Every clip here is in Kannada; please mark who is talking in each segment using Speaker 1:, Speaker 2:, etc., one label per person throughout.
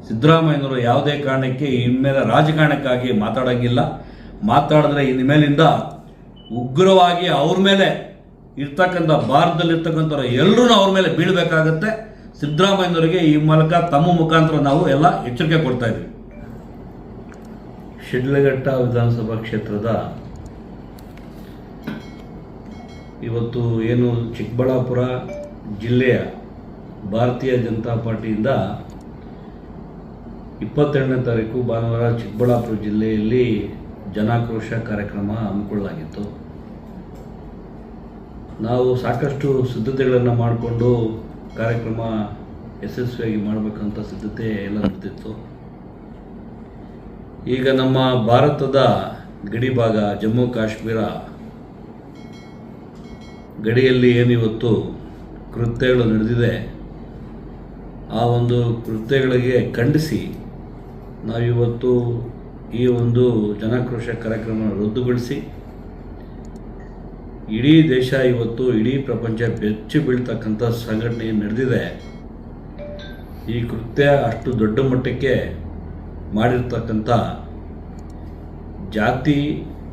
Speaker 1: ಸಿದ್ದರಾಮಯ್ಯನವರು ಯಾವುದೇ ಕಾರಣಕ್ಕೆ ಇನ್ಮೇಲೆ ರಾಜಕಾರಣಕ್ಕಾಗಿ ಮಾತಾಡೋಂಗಿಲ್ಲ. ಮಾತಾಡಿದ್ರೆ ಇನ್ಮೇಲಿಂದ ಉಗ್ರವಾಗಿ ಅವ್ರ ಮೇಲೆ ಇರ್ತಕ್ಕಂಥ ಭಾರತದಲ್ಲಿರ್ತಕ್ಕಂಥವ್ರು ಎಲ್ಲರೂ ಅವ್ರ ಮೇಲೆ ಬೀಳಬೇಕಾಗತ್ತೆ. ಸಿದ್ದರಾಮಯ್ಯನವರಿಗೆ ಈ ಮೂಲಕ ತಮ್ಮ ಮುಖಾಂತರ ನಾವು ಎಲ್ಲ ಎಚ್ಚರಿಕೆ ಕೊಡ್ತಾ ಇದ್ದೀವಿ. ಶಿಡ್ಲಘಟ್ಟ ವಿಧಾನಸಭಾ ಕ್ಷೇತ್ರದ ಇವತ್ತು ಏನು ಚಿಕ್ಕಬಳ್ಳಾಪುರ ಜಿಲ್ಲೆಯ ಭಾರತೀಯ ಜನತಾ ಪಾರ್ಟಿಯಿಂದ 22ನೇ ತಾರೀಕು ಭಾನುವಾರ ಚಿಕ್ಕಬಳ್ಳಾಪುರ ಜಿಲ್ಲೆಯಲ್ಲಿ ಜನಾಕ್ರೋಶ ಕಾರ್ಯಕ್ರಮ ಹಮ್ಮಿಕೊಳ್ಳಲಾಗಿತ್ತು. ನಾವು ಸಾಕಷ್ಟು ಸಿದ್ಧತೆಗಳನ್ನು ಮಾಡಿಕೊಂಡು ಕಾರ್ಯಕ್ರಮ ಯಶಸ್ವಿಯಾಗಿ ಮಾಡಬೇಕಂತ ಸಿದ್ಧತೆ ಎಲ್ಲ ನಡೆದಿತ್ತು. ಈಗ ನಮ್ಮ ಭಾರತದ ಗಡಿ ಭಾಗ ಜಮ್ಮು ಕಾಶ್ಮೀರ ಗಡಿಯಲ್ಲಿ ಏನಿವತ್ತು ಕೃತ್ಯಗಳು ನಡೆದಿದೆ, ಆ ಒಂದು ಕೃತ್ಯಗಳಿಗೆ ಖಂಡಿಸಿ ನಾವಿವತ್ತು ಈ ಒಂದು ಜನಾಕ್ರೋಶ ಕಾರ್ಯಕ್ರಮ ರದ್ದುಗೊಳಿಸಿ ಇಡೀ ದೇಶ ಇವತ್ತು ಇಡೀ ಪ್ರಪಂಚ ಬೆಚ್ಚಿ ಬೀಳ್ತಕ್ಕಂಥ ಸಂಘಟನೆ ನಡೆದಿದೆ. ಈ ಕೃತ್ಯ ಅಷ್ಟು ದೊಡ್ಡ ಮಟ್ಟಕ್ಕೆ ಮಾಡಿರ್ತಕ್ಕಂಥ ಜಾತಿ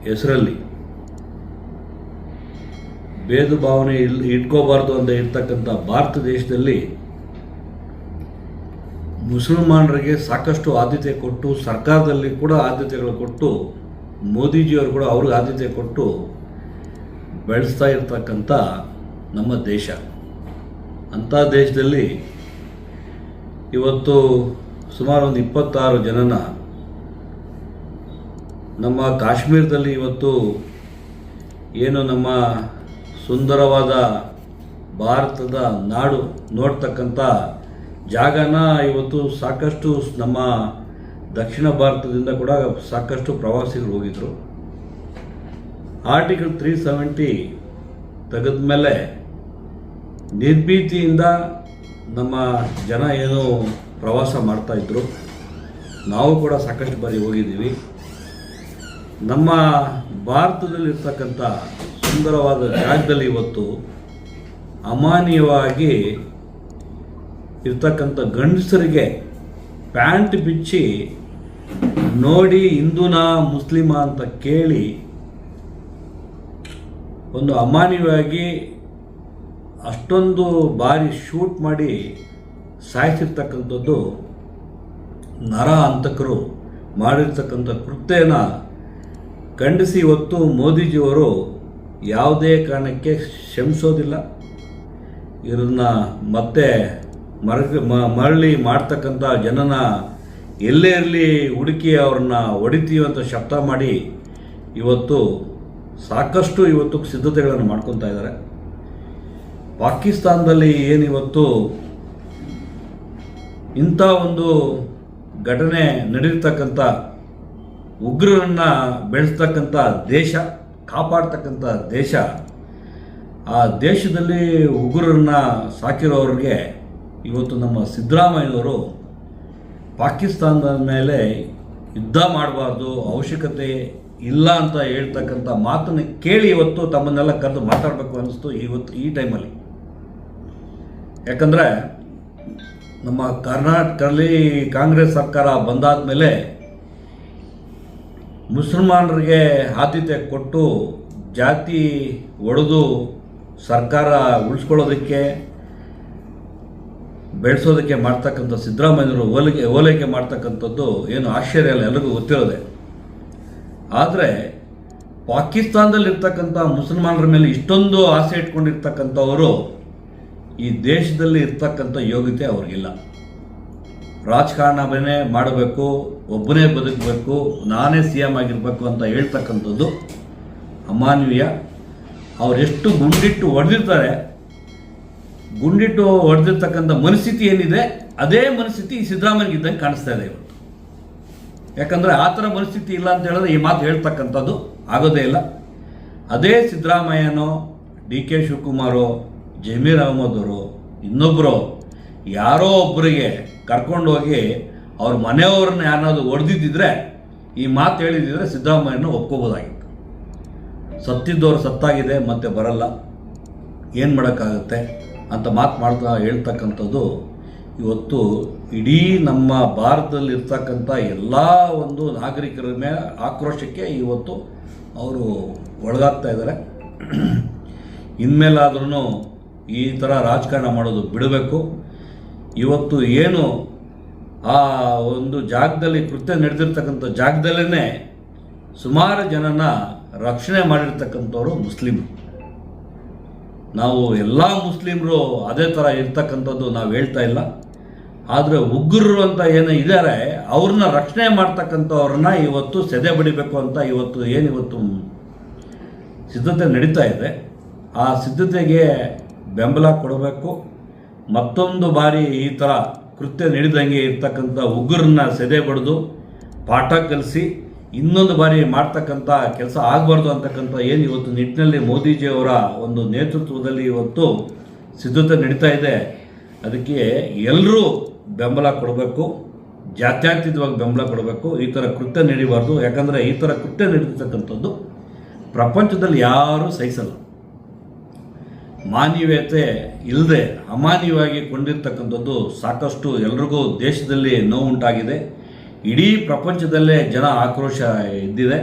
Speaker 1: ಹೆಸರಲ್ಲಿ ಭೇದ ಭಾವನೆ ಇಟ್ಕೋಬಾರ್ದು ಅಂತ ಇರ್ತಕ್ಕಂಥ ಭಾರತ ದೇಶದಲ್ಲಿ ಮುಸಲ್ಮಾನರಿಗೆ ಸಾಕಷ್ಟು ಆದ್ಯತೆ ಕೊಟ್ಟು, ಸರ್ಕಾರದಲ್ಲಿ ಕೂಡ ಆದ್ಯತೆಗಳು ಕೊಟ್ಟು, ಮೋದಿಜಿಯವರು ಕೂಡ ಅವ್ರಿಗೆ ಆದ್ಯತೆ ಕೊಟ್ಟು ಬೆಳೆಸ್ತಾ ಇರ್ತಕ್ಕಂಥ ನಮ್ಮ ದೇಶ. ಅಂಥ ದೇಶದಲ್ಲಿ ಇವತ್ತು ಸುಮಾರು ಒಂದು 26 ಜನನ ನಮ್ಮ ಕಾಶ್ಮೀರದಲ್ಲಿ ಇವತ್ತು ಏನು ನಮ್ಮ ಸುಂದರವಾದ ಭಾರತದ ನಾಡು ನೋಡ್ತಕ್ಕಂಥ ಜಾಗನ ಇವತ್ತು ಸಾಕಷ್ಟು ನಮ್ಮ ದಕ್ಷಿಣ ಭಾರತದಿಂದ ಕೂಡ ಸಾಕಷ್ಟು ಪ್ರವಾಸಿಗರು ಹೋಗಿದ್ರು. ಆರ್ಟಿಕಲ್ 370 ತೆಗೆದ ಮೇಲೆ ನಿರ್ಭೀತಿಯಿಂದ ನಮ್ಮ ಜನ ಏನು ಪ್ರವಾಸ ಮಾಡ್ತಾಯಿದ್ರು. ನಾವು ಕೂಡ ಸಾಕಷ್ಟು ಬಾರಿ ಹೋಗಿದ್ದೀವಿ. ನಮ್ಮ ಭಾರತದಲ್ಲಿರ್ತಕ್ಕಂಥ ಸುಂದರವಾದ ಜಾಗದಲ್ಲಿ ಇವತ್ತು ಅಮಾನ್ಯವಾಗಿ ಇರ್ತಕ್ಕಂಥ ಗಂಡಸರಿಗೆ ಪ್ಯಾಂಟ್ ಬಿಚ್ಚಿ ನೋಡಿ ಹಿಂದೂನಾ ಮುಸ್ಲಿಮಾ ಅಂತ ಕೇಳಿ ಒಂದು ಅಮಾನ್ಯವಾಗಿ ಅಷ್ಟೊಂದು ಬಾರಿ ಶೂಟ್ ಮಾಡಿ ಸಾಯಿಸಿರ್ತಕ್ಕಂಥದ್ದು ನರ ಹಂತಕರು ಮಾಡಿರ್ತಕ್ಕಂಥ ಕೃತ್ಯನ ಖಂಡಿಸಿ ಇವತ್ತು ಮೋದಿಜಿಯವರು ಯಾವುದೇ ಕಾರಣಕ್ಕೆ ಕ್ಷಮಿಸೋದಿಲ್ಲ. ಇದನ್ನು ಮತ್ತೆ ಮರಳಿ ಮಾಡ್ತಕ್ಕಂಥ ಜನನ ಎಲ್ಲೇ ಇರಲಿ ಹುಡುಕಿ ಅವ್ರನ್ನ ಹೊಡಿತೀವಿ ಅಂತ ಶಬ್ದ ಮಾಡಿ ಇವತ್ತು ಸಾಕಷ್ಟು ಇವತ್ತು ಸಿದ್ಧತೆಗಳನ್ನು ಮಾಡ್ಕೊತಾ ಇದ್ದಾರೆ. ಪಾಕಿಸ್ತಾನದಲ್ಲಿ ಏನಿವತ್ತು ಇಂಥ ಒಂದು ಘಟನೆ ನಡೆಯತಕ್ಕಂಥ ಉಗ್ರರನ್ನು ಬೆಳೆಸ್ತಕ್ಕಂಥ ದೇಶ, ಕಾಪಾಡ್ತಕ್ಕಂಥ ದೇಶ, ಆ ದೇಶದಲ್ಲಿ ಉಗ್ರರನ್ನ ಸಾಕಿರೋರಿಗೆ ಇವತ್ತು ನಮ್ಮ ಸಿದ್ದರಾಮಯ್ಯನವರು ಪಾಕಿಸ್ತಾನದ ಮೇಲೆ ಯುದ್ಧ ಮಾಡಬಾರ್ದು, ಅವಶ್ಯಕತೆ ಇಲ್ಲ ಅಂತ ಹೇಳ್ತಕ್ಕಂಥ ಮಾತನ್ನು ಕೇಳಿ ಇವತ್ತು ತಮ್ಮನ್ನೆಲ್ಲ ಕರೆದು ಮಾತಾಡಬೇಕು ಅನ್ನಿಸ್ತು ಈ ಟೈಮಲ್ಲಿ. ಯಾಕಂದರೆ ನಮ್ಮ ಕರ್ನಾಟಕದಲ್ಲಿ ಕಾಂಗ್ರೆಸ್ ಸರ್ಕಾರ ಬಂದಾದ ಮೇಲೆ ಮುಸಲ್ಮಾನರಿಗೆ ಆದ್ಯತೆ ಕೊಟ್ಟು ಜಾತಿ ಒಡೆದು ಸರ್ಕಾರ ಉಳಿಸ್ಕೊಳ್ಳೋದಕ್ಕೆ ಬೆಳೆಸೋದಕ್ಕೆ ಮಾಡ್ತಕ್ಕಂಥ ಸಿದ್ದರಾಮಯ್ಯನವರು ಓಲೈಕೆ ಮಾಡ್ತಕ್ಕಂಥದ್ದು ಏನು ಆಶ್ಚರ್ಯ ಅಲ್ಲ, ಎಲ್ಲರಿಗೂ ಗೊತ್ತಿರೋದೆ. ಆದರೆ ಪಾಕಿಸ್ತಾನದಲ್ಲಿರ್ತಕ್ಕಂಥ ಮುಸಲ್ಮಾನರ ಮೇಲೆ ಇಷ್ಟೊಂದು ಆಸೆ ಇಟ್ಕೊಂಡಿರ್ತಕ್ಕಂಥವರು ಈ ದೇಶದಲ್ಲಿ ಇರ್ತಕ್ಕಂಥ ಯೋಗ್ಯತೆ ಅವ್ರಿಗಿಲ್ಲ. ರಾಜಕಾರಣವನ್ನೇ ಮಾಡಬೇಕು, ಒಬ್ಬನೇ ಬದುಕಬೇಕು, ನಾನೇ CM ಆಗಿರಬೇಕು ಅಂತ ಹೇಳ್ತಕ್ಕಂಥದ್ದು ಅಮಾನವೀಯ. ಅವರೆಷ್ಟು ಗುಂಡಿಟ್ಟು ಹೊಡೆದಿರ್ತಾರೆ, ಗುಂಡಿಟ್ಟು ಹೊಡೆದಿರ್ತಕ್ಕಂಥ ಮನಸ್ಥಿತಿ ಏನಿದೆ ಅದೇ ಮನಸ್ಥಿತಿ ಈ ಸಿದ್ದರಾಮಯ್ಯನಿಗಿದ್ದಂಗೆ ಕಾಣಿಸ್ತಾ ಇದೆ ಇವತ್ತು. ಯಾಕಂದರೆ ಆ ಥರ ಮನಸ್ಥಿತಿ ಇಲ್ಲ ಅಂತ ಹೇಳಿದ್ರೆ ಈ ಮಾತು ಹೇಳ್ತಕ್ಕಂಥದ್ದು ಆಗೋದೇ ಇಲ್ಲ. ಅದೇ ಸಿದ್ದರಾಮಯ್ಯನೋ, DK ಶಿವಕುಮಾರೋ, ಜಮೀರ್ ಅಹಮದ್ ಅವರು, ಇನ್ನೊಬ್ಬರು ಯಾರೋ ಒಬ್ಬರಿಗೆ ಕರ್ಕೊಂಡೋಗಿ ಅವ್ರ ಮನೆಯವ್ರನ್ನ ಯಾರಾದ್ರು ಹೊಡೆದಿದ್ದಿದ್ರೆ ಈ ಮಾತು ಹೇಳಿದ್ದಿದ್ರೆ ಸಿದ್ದರಾಮಯ್ಯನ ಒಪ್ಕೋಬೋದಾಗಿತ್ತು. ಸತ್ತಿದ್ದವ್ರು ಸತ್ತಾಗಿದೆ, ಮತ್ತೆ ಬರಲ್ಲ, ಏನು ಮಾಡೋಕ್ಕಾಗುತ್ತೆ ಅಂತ ಹೇಳ್ತಕ್ಕಂಥದ್ದು ಇವತ್ತು ಇಡೀ ನಮ್ಮ ಭಾರತದಲ್ಲಿರ್ತಕ್ಕಂಥ ಎಲ್ಲ ಒಂದು ನಾಗರಿಕರ ಮೇಲೆ ಆಕ್ರೋಶಕ್ಕೆ ಇವತ್ತು ಅವರು ಒಳಗಾಗ್ತಾ ಇದ್ದಾರೆ. ಇನ್ಮೇಲಾದ್ರೂ ಈ ಥರ ರಾಜಕಾರಣ ಮಾಡೋದು ಬಿಡಬೇಕು. ಇವತ್ತು ಏನು ಆ ಒಂದು ಜಾಗದಲ್ಲಿ ಕೃತ್ಯ ನಡೆದಿರ್ತಕ್ಕಂಥ ಜಾಗದಲ್ಲೇ ಸುಮಾರು ಜನನ ರಕ್ಷಣೆ ಮಾಡಿರ್ತಕ್ಕಂಥವ್ರು ಮುಸ್ಲಿಮರು. ನಾವು ಎಲ್ಲ ಮುಸ್ಲಿಮರು ಅದೇ ಥರ ಇರ್ತಕ್ಕಂಥದ್ದು ನಾವು ಹೇಳ್ತಾ ಇಲ್ಲ. ಆದರೆ ಉಗ್ರರು ಅಂತ ಏನು ಇದ್ದಾರೆ ಅವ್ರನ್ನ ರಕ್ಷಣೆ ಮಾಡ್ತಕ್ಕಂಥವ್ರನ್ನ ಇವತ್ತು ಸೆದೆ ಬಡಿಬೇಕು ಅಂತ ಇವತ್ತು ಸಿದ್ಧತೆ ನಡೀತಾ ಇದೆ. ಆ ಸಿದ್ಧತೆಗೆ ಬೆಂಬಲ ಕೊಡಬೇಕು. ಮತ್ತೊಂದು ಬಾರಿ ಈ ಥರ ಕೃತ್ಯ ನಡೆದಂಗೆ ಇರ್ತಕ್ಕಂಥ ಉಗ್ರನ್ನ ಸೆದೆ ಬಡಿದು ಪಾಠ ಕಲಿಸಿ ಇನ್ನೊಂದು ಬಾರಿ ಮಾಡ್ತಕ್ಕಂಥ ಕೆಲಸ ಆಗಬಾರ್ದು ಅಂತಕ್ಕಂಥ ಏನು ಇವತ್ತು ನಿಟ್ಟಿನಲ್ಲಿ ಮೋದಿಜಿಯವರ ಒಂದು ನೇತೃತ್ವದಲ್ಲಿ ಇವತ್ತು ಸಿದ್ಧತೆ ನಡೀತಾ ಇದೆ. ಅದಕ್ಕೆ ಎಲ್ಲರೂ ಬೆಂಬಲ ಕೊಡಬೇಕು, ಜಾತ್ಯತೀತವಾಗಿ ಬೆಂಬಲ ಕೊಡಬೇಕು. ಈ ಥರ ಕೃತ್ಯ ನಡೀಬಾರ್ದು. ಯಾಕಂದರೆ ಈ ಥರ ಕೃತ್ಯ ನಡೀತಕ್ಕಂಥದ್ದು ಪ್ರಪಂಚದಲ್ಲಿ ಯಾರೂ ಸಹಿಸಲ್ಲ. ಮಾನವೀಯತೆ ಇಲ್ಲದೆ ಅಮಾನವೀಯವಾಗಿ ಕೊಂಡಿರ್ತಕ್ಕಂಥದ್ದು ಸಾಕಷ್ಟು ಎಲ್ರಿಗೂ ದೇಶದಲ್ಲಿ ನೋವುಂಟಾಗಿದೆ. ಇಡೀ ಪ್ರಪಂಚದಲ್ಲೇ ಜನ ಆಕ್ರೋಶ ಇದ್ದಿದೆ.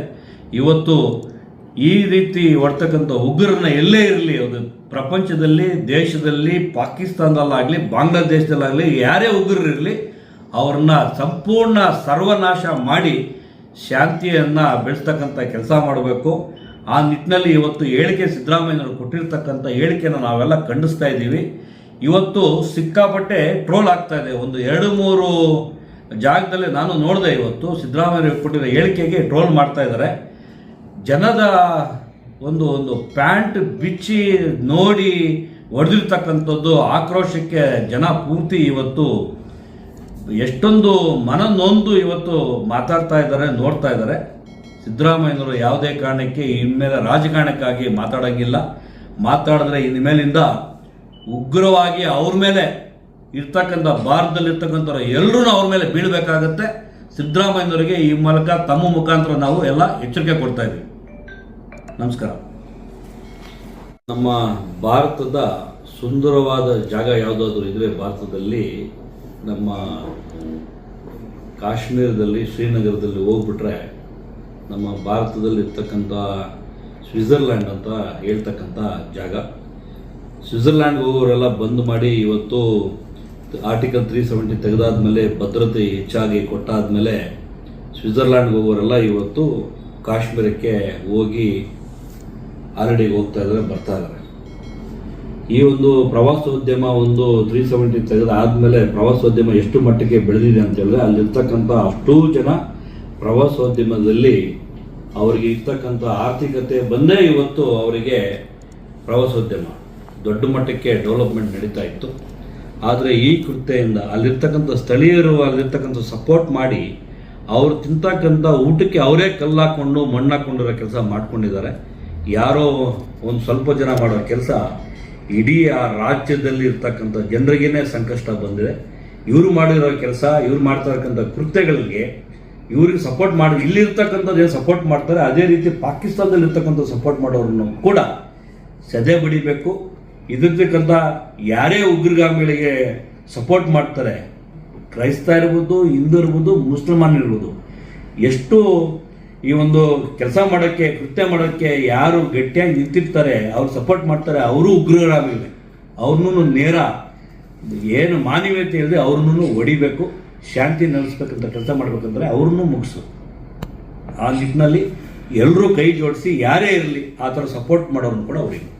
Speaker 1: ಇವತ್ತು ಈ ರೀತಿ ಹೊಡ್ತಕ್ಕಂಥ ಉಗ್ರರನ್ನ ಎಲ್ಲೇ ಇರಲಿ, ಅದು ಪ್ರಪಂಚದಲ್ಲಿ, ದೇಶದಲ್ಲಿ, ಪಾಕಿಸ್ತಾನದಲ್ಲಾಗಲಿ, ಬಾಂಗ್ಲಾದೇಶದಲ್ಲಾಗಲಿ, ಯಾರೇ ಉಗ್ರರಿರಲಿ ಅವ್ರನ್ನ ಸಂಪೂರ್ಣ ಸರ್ವನಾಶ ಮಾಡಿ ಶಾಂತಿಯನ್ನು ಬೆಳೆಸ್ತಕ್ಕಂಥ ಕೆಲಸ ಮಾಡಬೇಕು. ಆ ನಿಟ್ಟಿನಲ್ಲಿ ಇವತ್ತು ಹೇಳಿಕೆ ಸಿದ್ದರಾಮಯ್ಯನವರು ಕೊಟ್ಟಿರ್ತಕ್ಕಂಥ ಹೇಳಿಕೆಯನ್ನು ನಾವೆಲ್ಲ ಖಂಡಿಸ್ತಾ ಇದ್ದೀವಿ. ಇವತ್ತು ಸಿಕ್ಕಾಪಟ್ಟೆ ಟ್ರೋಲ್ ಆಗ್ತಾ ಇದೆ. ಒಂದು 2-3 ಜಾಗದಲ್ಲಿ ನಾನು ನೋಡಿದೆ. ಇವತ್ತು ಸಿದ್ದರಾಮಯ್ಯ ಕೊಟ್ಟಿರೋ ಹೇಳಿಕೆಗೆ ಟ್ರೋಲ್ ಮಾಡ್ತಾ ಇದ್ದಾರೆ. ಜನದ ಒಂದು ಪ್ಯಾಂಟ್ ಬಿಚ್ಚಿ ನೋಡಿ ಹೊಡೆದಿರ್ತಕ್ಕಂಥದ್ದು ಆಕ್ರೋಶಕ್ಕೆ ಜನ ಪೂರ್ತಿ ಇವತ್ತು ಎಷ್ಟೊಂದು ಮನನೊಂದು ಇವತ್ತು ಮಾತಾಡ್ತಾ ಇದ್ದಾರೆ, ನೋಡ್ತಾ ಇದ್ದಾರೆ. ಸಿದ್ದರಾಮಯ್ಯನವರು ಯಾವುದೇ ಕಾರಣಕ್ಕೆ ಇನ್ಮೇಲೆ ರಾಜಕಾರಣಕ್ಕಾಗಿ ಮಾತಾಡೋಂಗಿಲ್ಲ. ಮಾತಾಡಿದ್ರೆ ಇನ್ಮೇಲಿಂದ ಉಗ್ರವಾಗಿ ಅವ್ರ ಮೇಲೆ ಇರ್ತಕ್ಕಂಥ ಭಾರತದಲ್ಲಿರ್ತಕ್ಕಂಥವ್ರು ಎಲ್ಲರೂ ಅವ್ರ ಮೇಲೆ ಬೀಳಬೇಕಾಗತ್ತೆ. ಸಿದ್ದರಾಮಯ್ಯನವರಿಗೆ ಈ ಮೂಲಕ ತಮ್ಮ ಮುಖಾಂತರ ನಾವು ಎಲ್ಲ ಎಚ್ಚರಿಕೆ ಕೊಡ್ತಾ ಇದ್ದೀವಿ. ನಮಸ್ಕಾರ. ನಮ್ಮ ಭಾರತದ ಸುಂದರವಾದ ಜಾಗ ಯಾವುದಾದ್ರೂ ಇದ್ರೆ ಭಾರತದಲ್ಲಿ ನಮ್ಮ ಕಾಶ್ಮೀರದಲ್ಲಿ, ಶ್ರೀನಗರದಲ್ಲಿ ಹೋಗ್ಬಿಟ್ರೆ ನಮ್ಮ ಭಾರತದಲ್ಲಿ ಇರ್ತಕ್ಕಂಥ ಸ್ವಿಟ್ಜರ್ಲ್ಯಾಂಡ್ ಅಂತ ಹೇಳ್ತಕ್ಕಂಥ ಜಾಗ. ಸ್ವಿಟ್ಜರ್ಲ್ಯಾಂಡ್ಗೆ ಹೋಗೋರೆಲ್ಲ ಬಂದ್ ಮಾಡಿ ಇವತ್ತು ಆರ್ಟಿಕಲ್ 370 ತೆಗೆದಾದ್ಮೇಲೆ ಭದ್ರತೆ ಹೆಚ್ಚಾಗಿ ಕೊಟ್ಟಾದ್ಮೇಲೆ ಸ್ವಿಟ್ಜರ್ಲ್ಯಾಂಡ್ಗೆ ಹೋಗೋರೆಲ್ಲ ಇವತ್ತು ಕಾಶ್ಮೀರಕ್ಕೆ ಹೋಗಿ ಹಾಲಿಡೆಗೆ ಹೋಗ್ತಾ ಇದ್ದಾರೆ, ಬರ್ತಾ ಇದ್ದಾರೆ. ಈ ಒಂದು ಪ್ರವಾಸೋದ್ಯಮ 370 ತೆಗೆದಾದ್ಮೇಲೆ ಪ್ರವಾಸೋದ್ಯಮ ಎಷ್ಟು ಮಟ್ಟಿಗೆ ಬೆಳೆದಿದೆ ಅಂತ ಹೇಳಿದ್ರೆ ಅಲ್ಲಿರ್ತಕ್ಕಂಥ ಅಷ್ಟೂ ಜನ ಪ್ರವಾಸೋದ್ಯಮದಲ್ಲಿ ಅವರಿಗೆ ಇರ್ತಕ್ಕಂಥ ಆರ್ಥಿಕತೆ ಬಂದೇ ಇವತ್ತು ಅವರಿಗೆ ಪ್ರವಾಸೋದ್ಯಮ ದೊಡ್ಡ ಮಟ್ಟಕ್ಕೆ ಡೆವಲಪ್ಮೆಂಟ್ ನಡೀತಾ ಇತ್ತು. ಆದರೆ ಈ ಕೃತ್ಯದಿಂದ ಅಲ್ಲಿರ್ತಕ್ಕಂಥ ಸ್ಥಳೀಯರು ಅಲ್ಲಿರ್ತಕ್ಕಂಥ ಸಪೋರ್ಟ್ ಮಾಡಿ ಅವ್ರು ತಿಂತಕ್ಕಂಥ ಊಟಕ್ಕೆ ಅವರೇ ಕಲ್ಲಾಕೊಂಡು ಮಣ್ಣಾಕೊಂಡಿರೋ ಕೆಲಸ ಮಾಡ್ಕೊಂಡಿದ್ದಾರೆ. ಯಾರೋ ಒಂದು ಸ್ವಲ್ಪ ಜನ ಮಾಡೋ ಕೆಲಸ ಇಡೀ ಆ ರಾಜ್ಯದಲ್ಲಿ ಇರ್ತಕ್ಕಂಥ ಜನರಿಗೇನೆ ಸಂಕಷ್ಟ ಬಂದಿದೆ. ಇವರು ಮಾಡಿರೋ ಕೆಲಸ, ಇವ್ರು ಮಾಡ್ತಕ್ಕಂಥ ಕೃತ್ಯಗಳಿಗೆ ಇವ್ರಿಗೆ ಸಪೋರ್ಟ್ ಮಾಡಿ ಇಲ್ಲಿರ್ತಕ್ಕಂಥದ್ದು ಏನು ಸಪೋರ್ಟ್ ಮಾಡ್ತಾರೆ ಅದೇ ರೀತಿ ಪಾಕಿಸ್ತಾನದಲ್ಲಿ ಇರ್ತಕ್ಕಂಥ ಸಪೋರ್ಟ್ ಮಾಡೋರನ್ನು ಕೂಡ ಸದೆ ಬಡಿಬೇಕು. ಇದಿರ್ತಕ್ಕಂಥ ಯಾರೇ ಉಗ್ರಗಾಮಿಗಳಿಗೆ ಸಪೋರ್ಟ್ ಮಾಡ್ತಾರೆ, ಕ್ರೈಸ್ತ ಇರ್ಬೋದು, ಹಿಂದೂ ಇರ್ಬೋದು, ಮುಸಲ್ಮಾನ್ ಇರ್ಬೋದು, ಎಷ್ಟು ಈ ಒಂದು ಕೆಲಸ ಮಾಡೋಕ್ಕೆ, ಕೃತ್ಯ ಮಾಡೋಕ್ಕೆ ಯಾರು ಗಟ್ಟಿಯಾಗಿ ನಿಂತಿರ್ತಾರೆ, ಅವ್ರು ಸಪೋರ್ಟ್ ಮಾಡ್ತಾರೆ, ಅವರು ಉಗ್ರಗಾಮಿಗಳೇ. ಅವ್ರನ್ನೂ ನೇರ ಏನು ಮಾನವೀಯತೆ ಇಲ್ಲದೆ ಅವ್ರನ್ನೂ ಹೊಡಿಬೇಕು, ಶಾಂತಿ ನೆಲೆಸ್ಬೇಕಂತ ಕೆಲಸ ಮಾಡ್ಬೇಕಂದ್ರೆ ಅವ್ರನ್ನೂ ಮುಗಿಸು. ಆ ನಿಟ್ಟಿನಲ್ಲಿ ಎಲ್ಲರೂ ಕೈ ಜೋಡಿಸಿ ಯಾರೇ ಇರಲಿ ಆ ಥರ ಸಪೋರ್ಟ್ ಮಾಡೋರನ್ನು ಕೂಡ ಹೊಡಿಬೇಕು.